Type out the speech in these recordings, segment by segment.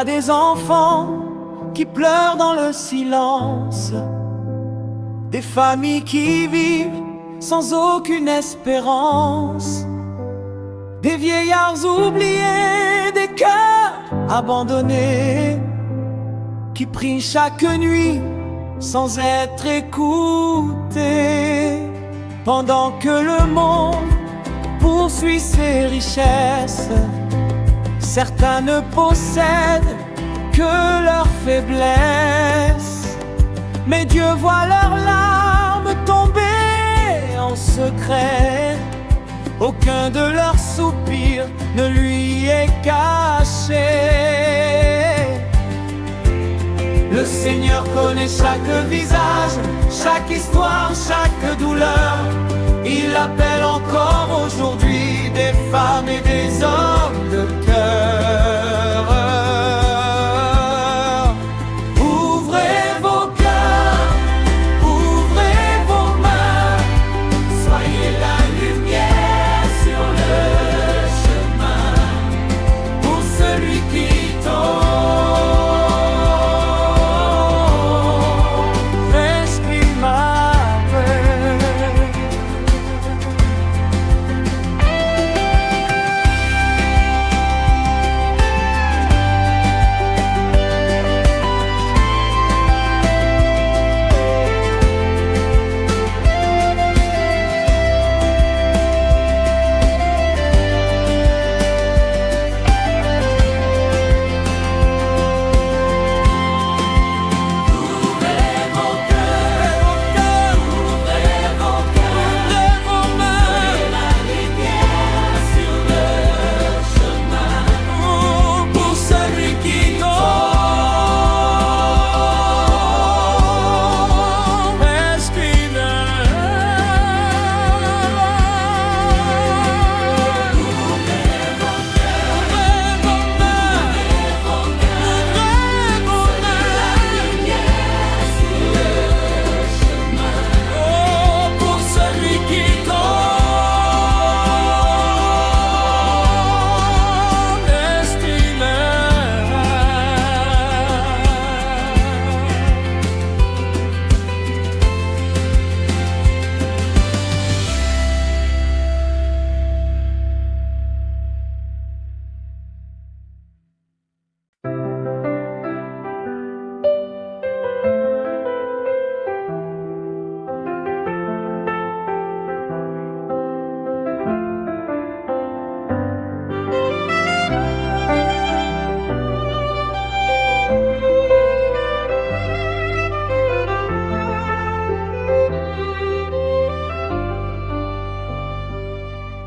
a des enfants qui pleurent dans le silence, des familles qui vivent sans aucune espérance, des vieillards oubliés, des cœurs abandonnés, qui prient chaque nuit sans être écoutés. Pendant que le monde poursuit ses richesses, certains ne possèdent que leur faiblesse. Mais Dieu voit leurs larmes tomber en secret. Aucun de leurs soupirs ne lui est caché. Le Seigneur connaît chaque visage, chaque histoire, chaque douleur. Il appelle encore aujourd'hui des femmes et des hommes de cœur. Ouvrez vos cœurs, ouvrez vos mains, soyez la lumière sur le chemin pour celui qui tombe.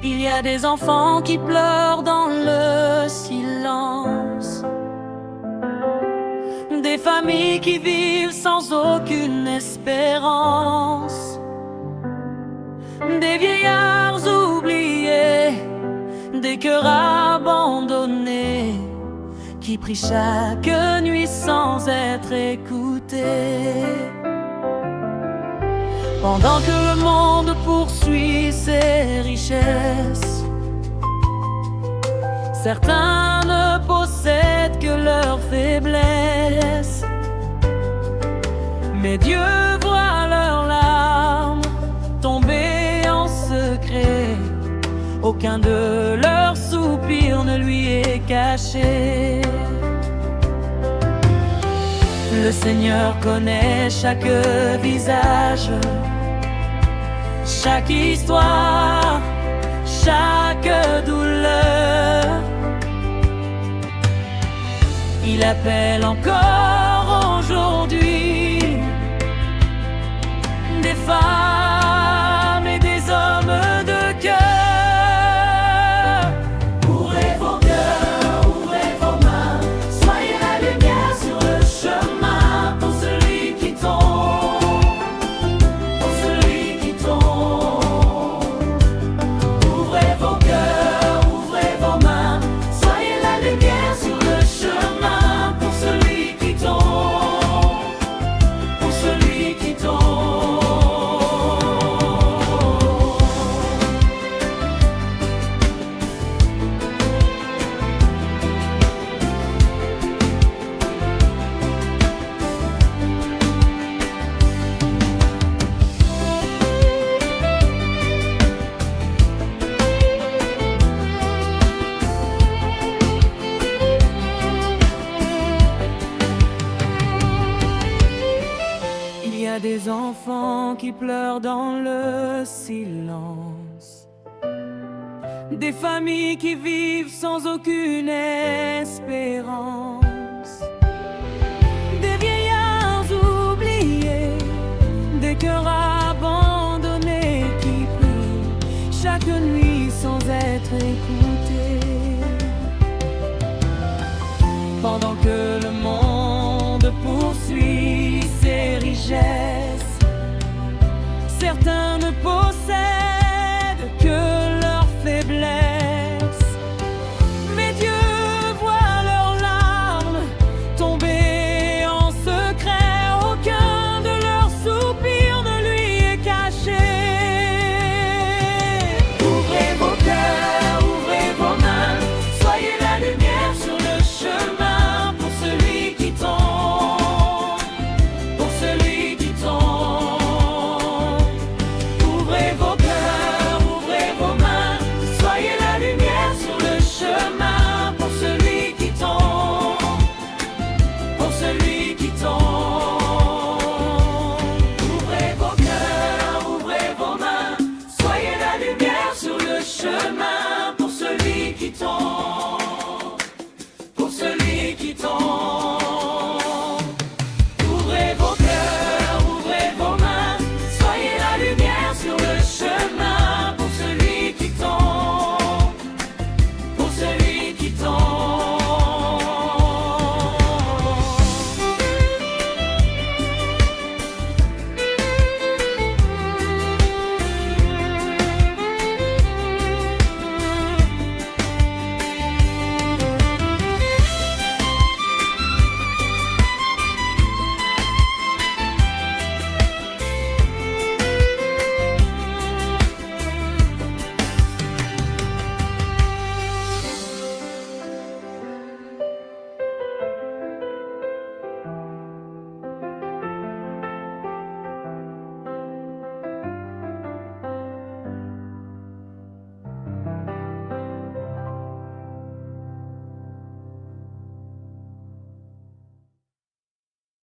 Il y a des enfants qui pleurent dans le silence, des familles qui vivent sans aucune espérance, des vieillards oubliés, des cœurs abandonnés, qui prient chaque nuit sans être écoutés. Pendant que le monde poursuit ses richesses, certains ne possèdent que leur faiblesse. Mais Dieu voit leurs larmes tomber en secret. Aucun de leurs soupirs ne lui est caché. Le Seigneur connaît chaque visage, chaque histoire, chaque douleur. Il appelle encore aujourd'hui des femmes et des hommes de cœur. Ouvrez vos cœurs, ouvrez vos mains, soyez la lumière sur le chemin pour celui qui tombe, pour celui qui tombe. Ouvrez vos cœurs, ouvrez vos mains, soyez la lumière sur le chemin pour celui qui tombe. enfants qui pleurent dans le silence, des familles qui vivent sans aucune espérance, des vieillards oubliés, des cœurs abandonnés qui prient chaque nuit sans être écoutés.